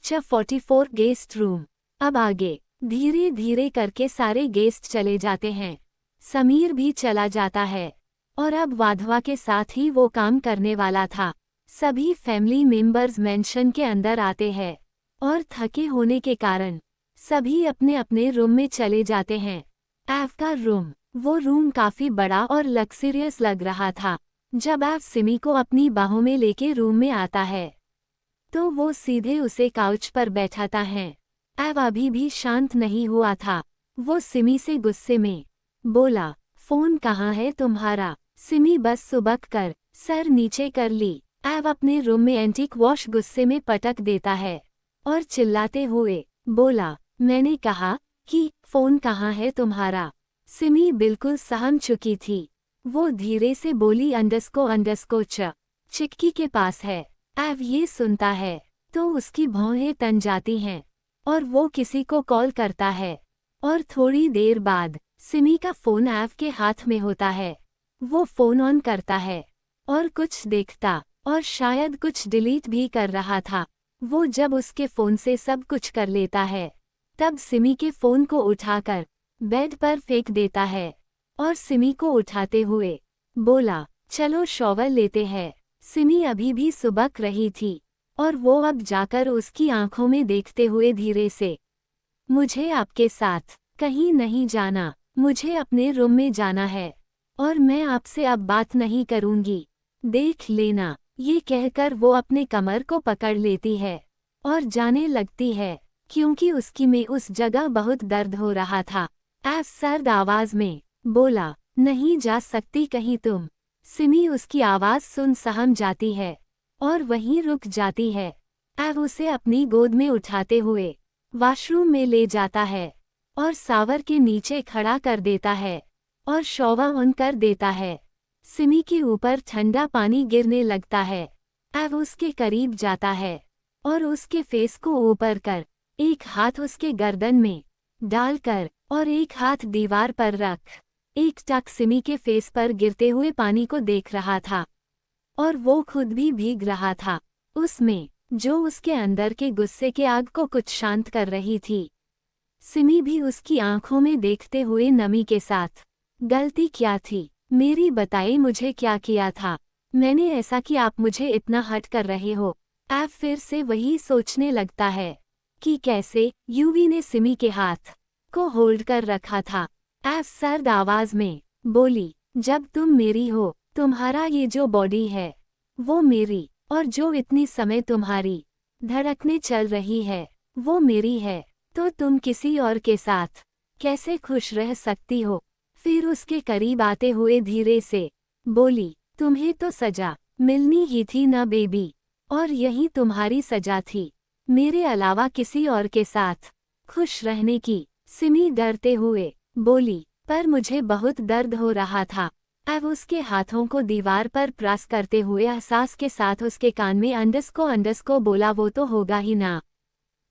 44 guest room. अब आगे धीरे धीरे करके सारे गेस्ट चले जाते हैं। समीर भी चला जाता है और अब वाधवा के साथ ही वो काम करने वाला था। सभी फैमिली मेंबर्स मेंशन के अंदर आते हैं और थके होने के कारण सभी अपने अपने रूम में चले जाते हैं। एव का रूम, वो रूम काफी बड़ा और लग्जरियस लग रहा था। जब एव सिमी को अपनी बाहों में लेके रूम में आता है तो वो सीधे उसे काउच पर बैठाता है। एव अभी भी शांत नहीं हुआ था। वो सिमी से गुस्से में बोला, फोन कहाँ है तुम्हारा? सिमी बस सुबक कर सर नीचे कर ली। एव अपने रूम में एंटीक वॉश गुस्से में पटक देता है और चिल्लाते हुए बोला, मैंने कहा कि फोन कहाँ है तुम्हारा? सिमी बिल्कुल सहम चुकी थी। वो धीरे से बोली, अंडरस्को चिक्की के पास है। एव ये सुनता है तो उसकी भौहें तन जाती हैं और वो किसी को कॉल करता है और थोड़ी देर बाद सिमी का फोन एव के हाथ में होता है। वो फोन ऑन करता है और कुछ देखता और शायद कुछ डिलीट भी कर रहा था। वो जब उसके फोन से सब कुछ कर लेता है तब सिमी के फोन को उठाकर बेड पर फेंक देता है और सिमी को उठाते हुए बोला, चलो शॉवर लेते हैं। सिमी अभी भी सुबक रही थी और वो अब जाकर उसकी आंखों में देखते हुए धीरे से, मुझे आपके साथ कहीं नहीं जाना, मुझे अपने रूम में जाना है और मैं आपसे अब बात नहीं करूंगी, देख लेना। ये कहकर वो अपने कमर को पकड़ लेती है और जाने लगती है क्योंकि उसकी में उस जगह बहुत दर्द हो रहा था। एव सर्द आवाज में बोला, नहीं जा सकती कहीं तुम। सिमी उसकी आवाज सुन सहम जाती है और वहीं रुक जाती है। एव उसे अपनी गोद में उठाते हुए वॉशरूम में ले जाता है और शावर के नीचे खड़ा कर देता है और शॉवर ऑन कर देता है। सिमी के ऊपर ठंडा पानी गिरने लगता है। एव उसके करीब जाता है और उसके फेस को ऊपर कर एक हाथ उसके गर्दन में डालकर और एक हाथ दीवार पर रख एक टक सिमी के फेस पर गिरते हुए पानी को देख रहा था और वो खुद भी भीग रहा था उसमें, जो उसके अंदर के गुस्से के आग को कुछ शांत कर रही थी। सिमी भी उसकी आंखों में देखते हुए नमी के साथ, गलती क्या थी मेरी? बताइए मुझे क्या किया था मैंने ऐसा कि आप मुझे इतना हर्ट कर रहे हो? एव फिर से वही सोचने लगता है कि कैसे यूवी ने सिमी के हाथ को होल्ड कर रखा था। एव सर्द आवाज में बोली, जब तुम मेरी हो, तुम्हारा ये जो बॉडी है वो मेरी, और जो इतनी समय तुम्हारी धड़कने चल रही है वो मेरी है, तो तुम किसी और के साथ कैसे खुश रह सकती हो? फिर उसके करीब आते हुए धीरे से बोली, तुम्हें तो सजा मिलनी ही थी ना बेबी, और यही तुम्हारी सजा थी, मेरे अलावा किसी और के साथ खुश रहने की। सिमी डरते हुए बोली, पर मुझे बहुत दर्द हो रहा था। एव उसके हाथों को दीवार पर प्रेस करते हुए एहसास के साथ उसके कान में अंडस्को बोला, वो तो होगा ही ना,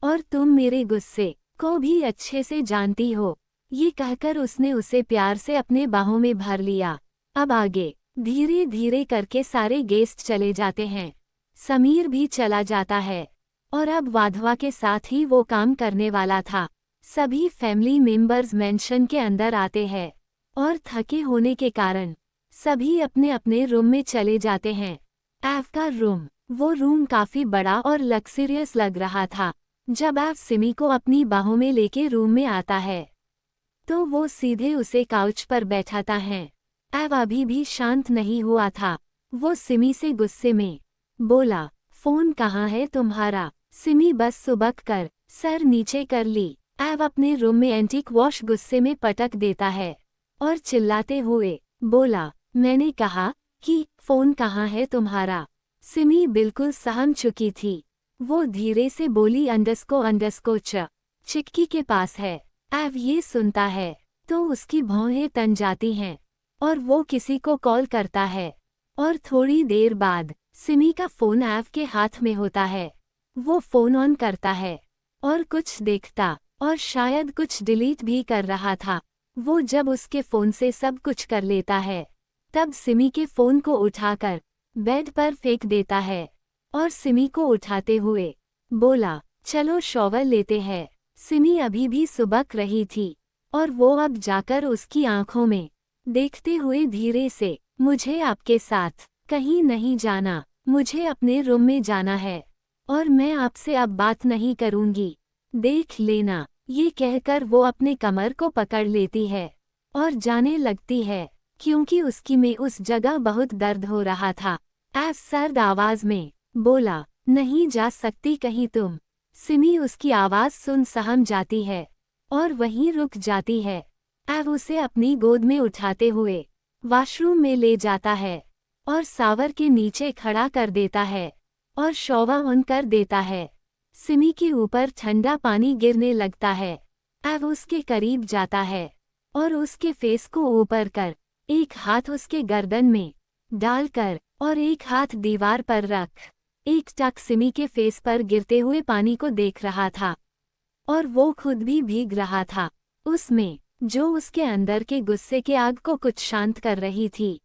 और तुम मेरे गुस्से को भी अच्छे से जानती हो। ये कहकर उसने उसे प्यार से अपने बाहों में भर लिया। अब आगे धीरे धीरे करके सारे गेस्ट चले जाते हैं। समीर भी चला जाता है और अब वाधवा के साथ ही वो काम करने वाला था। सभी फैमिली मेंबर्स मेंशन के अंदर आते हैं और थके होने के कारण सभी अपने अपने रूम में चले जाते हैं। एव का रूम, वो रूम काफी बड़ा और लग्जरियस लग रहा था। जब एव सिमी को अपनी बाहों में लेके रूम में आता है तो वो सीधे उसे काउच पर बैठाता है। एव अभी भी शांत नहीं हुआ था। वो सिमी से गुस्से में बोला, फोन कहाँ है तुम्हारा? सिमी बस सुबक कर सर नीचे कर ली। एव अपने रूम में एंटीक वॉश गुस्से में पटक देता है और चिल्लाते हुए बोला, मैंने कहा कि फोन कहाँ है तुम्हारा? सिमी बिल्कुल सहम चुकी थी। वो धीरे से बोली, अंडरस्को चिक्की के पास है। एव ये सुनता है तो उसकी भौहें तन जाती हैं और वो किसी को कॉल करता है और थोड़ी देर बाद सिमी का फोन एव के हाथ में होता है। वो फोन ऑन करता है और कुछ देखता और शायद कुछ डिलीट भी कर रहा था। वो जब उसके फोन से सब कुछ कर लेता है तब सिमी के फोन को उठाकर बेड पर फेंक देता है और सिमी को उठाते हुए बोला, चलो शॉवर लेते हैं। सिमी अभी भी सुबक रही थी और वो अब जाकर उसकी आंखों में देखते हुए धीरे से, मुझे आपके साथ कहीं नहीं जाना, मुझे अपने रूम में जाना है और मैं आपसे अब बात नहीं करूंगी, देख लेना। ये कहकर वो अपने कमर को पकड़ लेती है और जाने लगती है, क्योंकि उसकी में उस जगह बहुत दर्द हो रहा था। ऐफ सर्द आवाज में बोला, नहीं जा सकती कहीं तुम। सिमी उसकी आवाज सुन सहम जाती है और वहीं रुक जाती है। ऐव उसे अपनी गोद में उठाते हुए वॉशरूम में ले जाता है और सावर के नीचे खड़ा कर देता है और शॉवर ऑन कर देता है। सिमी के ऊपर ठंडा पानी गिरने लगता है। ऐव उसके करीब जाता है और उसके फेस को ऊपर कर, एक हाथ उसके गर्दन में डालकर और एक हाथ दीवार पर रख, एक टक सिमी के फेस पर गिरते हुए पानी को देख रहा था और वो खुद भी भीग रहा था उसमें, जो उसके अंदर के गुस्से के आग को कुछ शांत कर रही थी।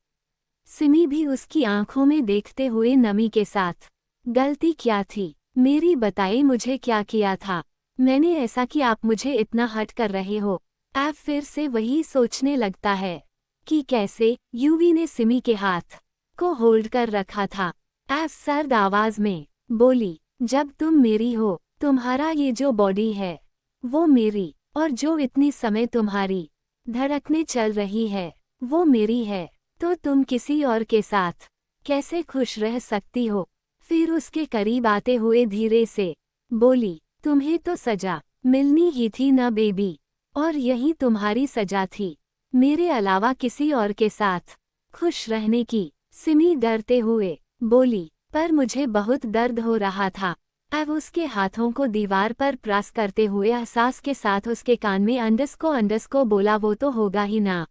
सिमी भी उसकी आंखों में देखते हुए नमी के साथ, गलती क्या थी मेरी, बताइए मुझे क्या किया था मैंने ऐसा कि आप मुझे इतना हर्ट कर रहे हो। ऐप फिर से वही सोचने लगता है कि कैसे यूवी ने सिमी के हाथ को होल्ड कर रखा था। ऐप सर्द आवाज में बोली, जब तुम मेरी हो, तुम्हारा ये जो बॉडी है वो मेरी, और जो इतनी समय तुम्हारी धड़कने चल रही है वो मेरी है, तो तुम किसी और के साथ कैसे खुश रह सकती हो। फिर उसके करीब आते हुए धीरे से बोली, तुम्हें तो सजा मिलनी ही थी ना बेबी, और यही तुम्हारी सजा थी, मेरे अलावा किसी और के साथ खुश रहने की। सिमी डरते हुए बोली, पर मुझे बहुत दर्द हो रहा था। अब उसके हाथों को दीवार पर प्रेस करते हुए एहसास के साथ उसके कान में अंडस को बोला, वो तो होगा ही ना,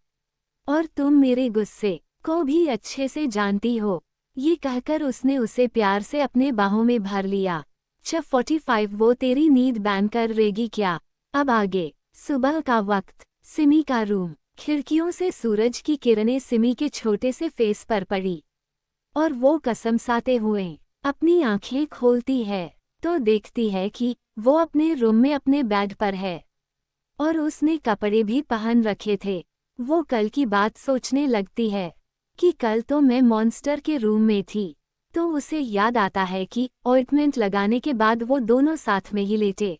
और तुम मेरे गुस्से को भी अच्छे से जानती हो। ये कहकर उसने उसे प्यार से अपने बाहों में भर लिया। 45 वो तेरी नींद बैन कर रेगी क्या। अब आगे। सुबह का वक्त, सिमी का रूम, खिड़कियों से सूरज की किरणें सिमी के छोटे से फेस पर पड़ी और वो कसमसाते हुए अपनी आंखें खोलती है तो देखती है कि वो अपने रूम में अपने बेड पर है और उसने कपड़े भी पहन रखे थे। वो कल की बात सोचने लगती है कि कल तो मैं मॉन्स्टर के रूम में थी, तो उसे याद आता है कि ऑइंटमेंट लगाने के बाद वो दोनों साथ में ही लेटे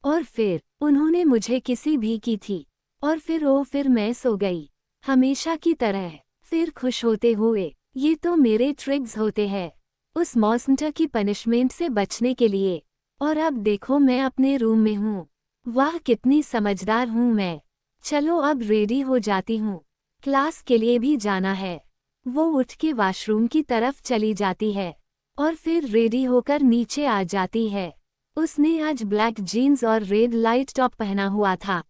और फिर उन्होंने मुझे किसी भी की थी और फिर मैं सो गई हमेशा की तरह, फिर खुश होते हुए। ये तो मेरे ट्रिक्स होते हैं उस मॉन्स्टर की पनिशमेंट से बचने के लिए, और अब देखो मैं अपने रूम में हूँ। वाह कितनी समझदार हूँ मैं। चलो अब रेडी हो जाती हूँ, क्लास के लिए भी जाना है। वो उठ के वॉशरूम की तरफ चली जाती है और फिर रेडी होकर नीचे आ जाती है। उसने आज ब्लैक जीन्स और रेड लाइट टॉप पहना हुआ था,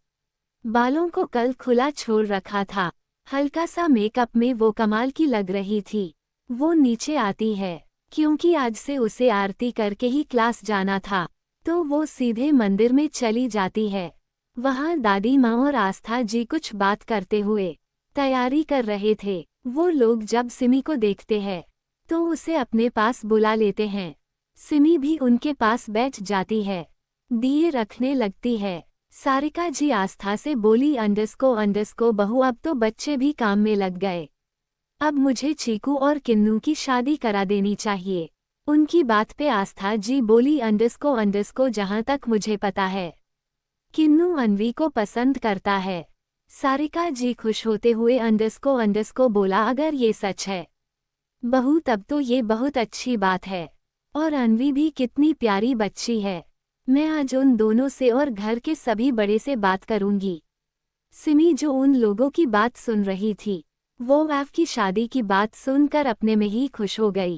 बालों को कल खुला छोड़ रखा था, हल्का सा मेकअप में वो कमाल की लग रही थी। वो नीचे आती है क्योंकि आज से उसे आरती करके ही क्लास जाना था, तो वो सीधे मंदिर में चली जाती है। वहाँ दादी माँ और आस्था जी कुछ बात करते हुए तैयारी कर रहे थे। वो लोग जब सिमी को देखते हैं तो उसे अपने पास बुला लेते हैं। सिमी भी उनके पास बैठ जाती है, दिए रखने लगती है। सारिका जी आस्था से बोली, अंडस्को बहू अब तो बच्चे भी काम में लग गए, अब मुझे चीकू और किन्नू की शादी करा देनी चाहिए। उनकी बात पे आस्था जी बोली, अंडस्को जहाँ तक मुझे पता है किन्नू अनवी को पसंद करता है। सारिका जी खुश होते हुए अंडस्को बोला, अगर ये सच है बहू तब तो ये बहुत अच्छी बात है, और अनवी भी कितनी प्यारी बच्ची है। मैं आज उन दोनों से और घर के सभी बड़े से बात करूंगी। सिमी जो उन लोगों की बात सुन रही थी, वो वैव की शादी की बात सुनकर अपने में ही खुश हो गई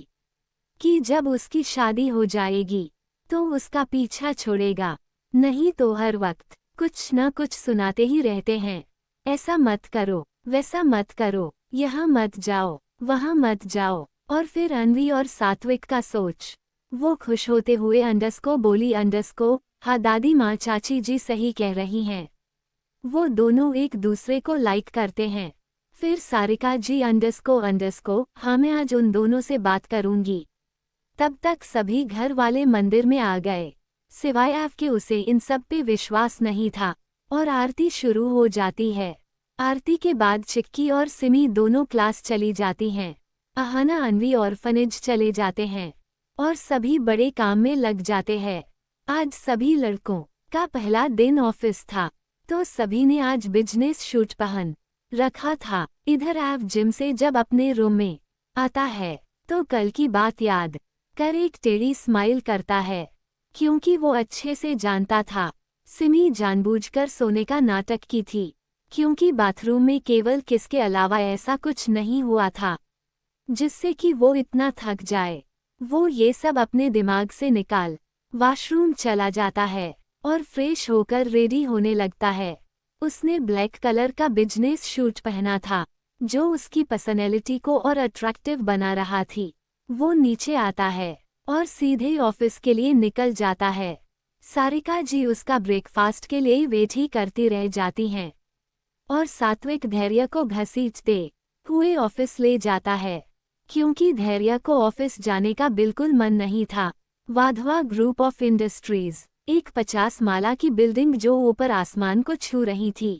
कि जब उसकी शादी हो जाएगी तो उसका पीछा छोड़ेगा, नहीं तो हर वक्त कुछ न कुछ सुनाते ही रहते हैं, ऐसा मत करो, वैसा मत करो, यहाँ मत जाओ, वहाँ मत जाओ, और फिर अनवी और सात्विक का सोच। वो खुश होते हुए अंडस्को बोली, हाँ दादी माँ चाची जी सही कह रही हैं, वो दोनों एक दूसरे को लाइक करते हैं। फिर सारिका जी अंडस्को हाँ मैं आज उन दोनों से बात करूंगी। तब तक सभी घर वाले मंदिर में आ गए। सिवाय एव के उसे इन सब पे विश्वास नहीं था। और आरती शुरू हो जाती है। आरती के बाद चिक्की और सिमी दोनों क्लास चली जाती हैं। अहाना अनवी ऑर्फनेज चले जाते हैं और सभी बड़े काम में लग जाते हैं। आज सभी लड़कों का पहला दिन ऑफिस था, तो सभी ने आज बिजनेस शूट पहन रखा था। इधर एव जिम से जब अपने रूम में आता है तो कल की बात याद कर एक टेढ़ी स्माइल करता है, क्योंकि वो अच्छे से जानता था सिमी जानबूझकर सोने का नाटक की थी, क्योंकि बाथरूम में केवल किसके अलावा ऐसा कुछ नहीं हुआ था जिससे कि वो इतना थक जाए। वो ये सब अपने दिमाग से निकाल वॉशरूम चला जाता है और फ्रेश होकर रेडी होने लगता है। उसने ब्लैक कलर का बिजनेस शूट पहना था जो उसकी पर्सनैलिटी को और अट्रैक्टिव बना रहा थी। वो नीचे आता है और सीधे ऑफिस के लिए निकल जाता है। सारिका जी उसका ब्रेकफास्ट के लिए वेट ही करती रह जाती हैं और सात्विक धैर्य को घसीटते हुए ऑफिस ले जाता है, क्योंकि धैर्य को ऑफिस जाने का बिल्कुल मन नहीं था। वाधवा ग्रुप ऑफ इंडस्ट्रीज एक 50 माला की बिल्डिंग जो ऊपर आसमान को छू रही थी।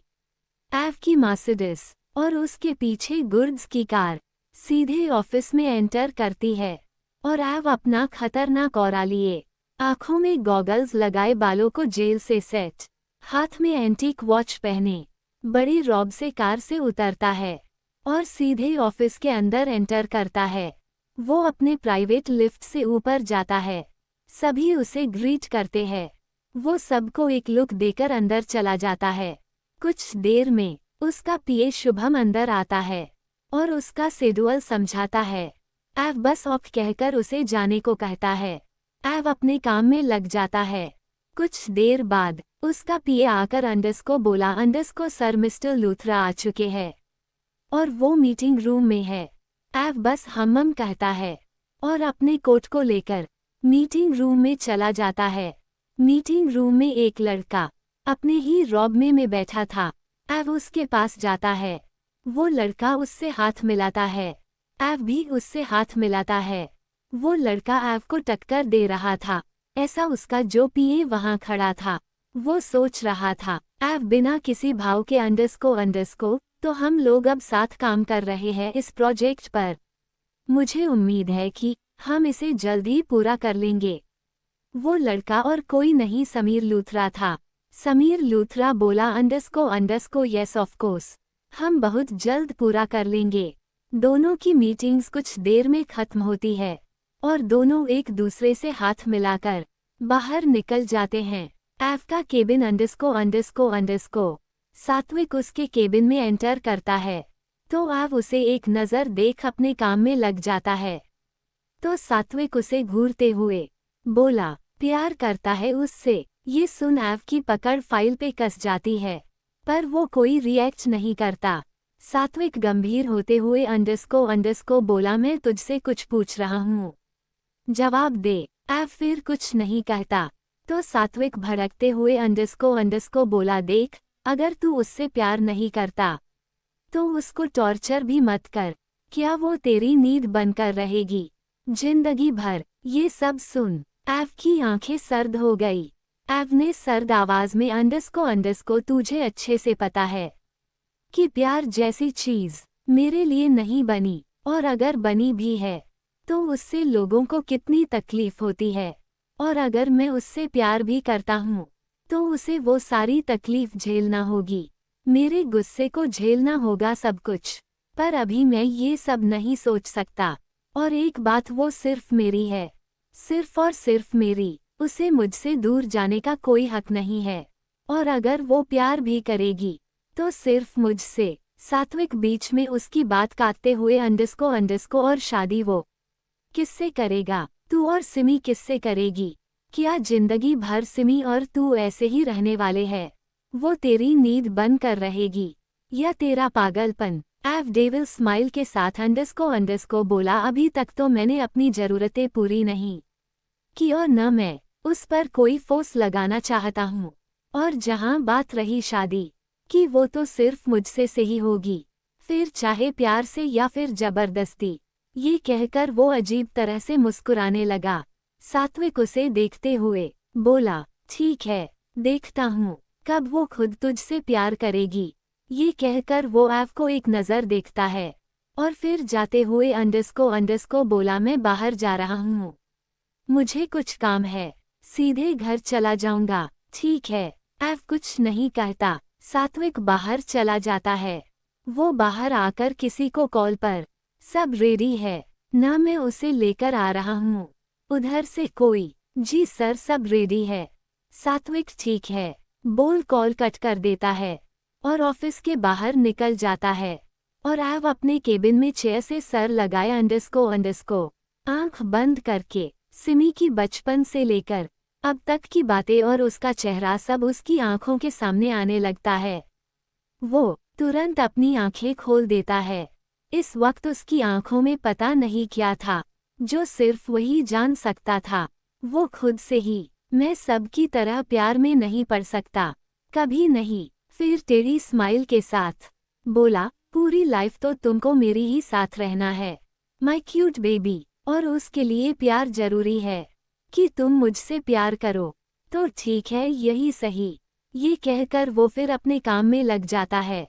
एव की मर्सिडीज और उसके पीछे गुड्स की कार सीधे ऑफिस में एंटर करती है और एव अपना खतरनाक ऑरा लिए, आंखों में गॉगल्स लगाए, बालों को जेल से सेट, हाथ में एंटीक वॉच पहने, बड़ी रॉब से कार से उतरता है और सीधे ऑफिस के अंदर एंटर करता है। वो अपने प्राइवेट लिफ्ट से ऊपर जाता है। सभी उसे ग्रीट करते हैं। वो सबको एक लुक देकर अंदर चला जाता है। कुछ देर में उसका पीए शुभम अंदर आता है और उसका शेड्यूल समझाता है। एव बस ऑफ कहकर उसे जाने को कहता है। एव अपने काम में लग जाता है। कुछ देर बाद उसका पीए आकर अंडस को बोला, अंडस को सर मिस्टर लूथरा आ चुके हैं और वो मीटिंग रूम में है। एव बस हम कहता है और अपने कोट को लेकर मीटिंग रूम में चला जाता है। मीटिंग रूम में एक लड़का अपने ही रॉब में बैठा था। एव उसके पास जाता है। वो लड़का उससे हाथ मिलाता है। एव भी उससे हाथ मिलाता है। वो लड़का एव को टक्कर दे रहा था। ऐसा उसका जो पीए वहां खड़ा था। वो सोच रहा था, एव बिना किसी भाव के अंडस को तो हम लोग अब साथ काम कर रहे हैं इस प्रोजेक्ट पर। मुझे उम्मीद है कि हम इसे जल्दी पूरा कर लेंगे। वो लड़का और कोई नहीं समीर लूथरा था। समीर लूथरा बोला, अंडस को यस ऑफ कोर्स, हम बहुत जल्द पूरा कर लेंगे। दोनों की मीटिंग्स कुछ देर में खत्म होती है और दोनों एक दूसरे से हाथ मिलाकर बाहर निकल जाते हैं। एव का केबिन अंडस को सात्विक उसके केबिन में एंटर करता है तो एव उसे एक नज़र देख अपने काम में लग जाता है। तो सात्विक उसे घूरते हुए बोला, प्यार करता है उससे। ये सुन एव की पकड़ फाइल पे कस जाती है, पर वो कोई रिएक्ट नहीं करता। सात्विक गंभीर होते हुए अंडस को बोला, मैं तुझसे कुछ पूछ रहा हूँ, जवाब दे। एव फिर कुछ नहीं कहता। तो सात्विक भड़कते हुए अंडस को बोला, देख, अगर तू उससे प्यार नहीं करता तो उसको टॉर्चर भी मत कर। क्या वो तेरी नींद बनकर रहेगी जिंदगी भर? ये सब सुन एव की आंखें सर्द हो गई। एव ने सर्द आवाज में, अंडस को तुझे अच्छे से पता है कि प्यार जैसी चीज मेरे लिए नहीं बनी, और अगर बनी भी है तो उससे लोगों को कितनी तकलीफ होती है, और अगर मैं उससे प्यार भी करता हूँ तो उसे वो सारी तकलीफ झेलना होगी। मेरे गुस्से को झेलना होगा सब कुछ, पर अभी मैं ये सब नहीं सोच सकता। और एक बात, वो सिर्फ मेरी है, सिर्फ और सिर्फ मेरी। उसे मुझसे दूर जाने का कोई हक नहीं है, और अगर वो प्यार भी करेगी तो सिर्फ मुझसे। सात्विक बीच में उसकी बात काटते हुए, अंडस को और शादी वो किससे करेगा? तू और सिमी किससे करेगी? क्या जिंदगी भर सिमी और तू ऐसे ही रहने वाले हैं? वो तेरी नींद बन कर रहेगी या तेरा पागलपन? एव डेविल स्माइल के साथ अंडस को बोला, अभी तक तो मैंने अपनी जरूरतें पूरी नहीं की और न मैं उस पर कोई फोर्स लगाना चाहता हूँ। और जहाँ बात रही शादी की, वो तो सिर्फ मुझसे से ही होगी, फिर चाहे प्यार से या फिर जबरदस्ती। ये कहकर वो अजीब तरह से मुस्कुराने लगा। सात्विक उसे देखते हुए बोला, ठीक है, देखता हूँ कब वो खुद तुझसे प्यार करेगी। ये कहकर वो एव को एक नज़र देखता है और फिर जाते हुए अंडस को बोला, मैं बाहर जा रहा हूँ, मुझे कुछ काम है, सीधे घर चला जाऊंगा। ठीक है, एव कुछ नहीं कहता। सात्विक बाहर चला जाता है। वो बाहर आकर किसी को कॉल पर, सब रेडी है ना, मैं उसे लेकर आ रहा हूँ। उधर से कोई, जी सर सब रेडी है। सात्विक ठीक है बोल कॉल कट कर देता है और ऑफिस के बाहर निकल जाता है और एव अपने केबिन में चेयर से सर लगाए अंडस को आंख बंद करके सिमी की बचपन से लेकर अब तक की बातें और उसका चेहरा सब उसकी आंखों के सामने आने लगता है। वो तुरंत अपनी आंखें खोल देता है। इस वक्त उसकी आंखों में पता नहीं क्या था, जो सिर्फ वही जान सकता था, वो खुद से ही। मैं सबकी तरह प्यार में नहीं पड़ सकता, कभी नहीं। फिर टेढ़ी स्माइल के साथ बोला, पूरी लाइफ तो तुमको मेरी ही साथ रहना है, माय क्यूट बेबी, और उसके लिए प्यार जरूरी है कि तुम मुझसे प्यार करो। तो ठीक है, यही सही। ये कहकर वो फिर अपने काम में लग जाता है।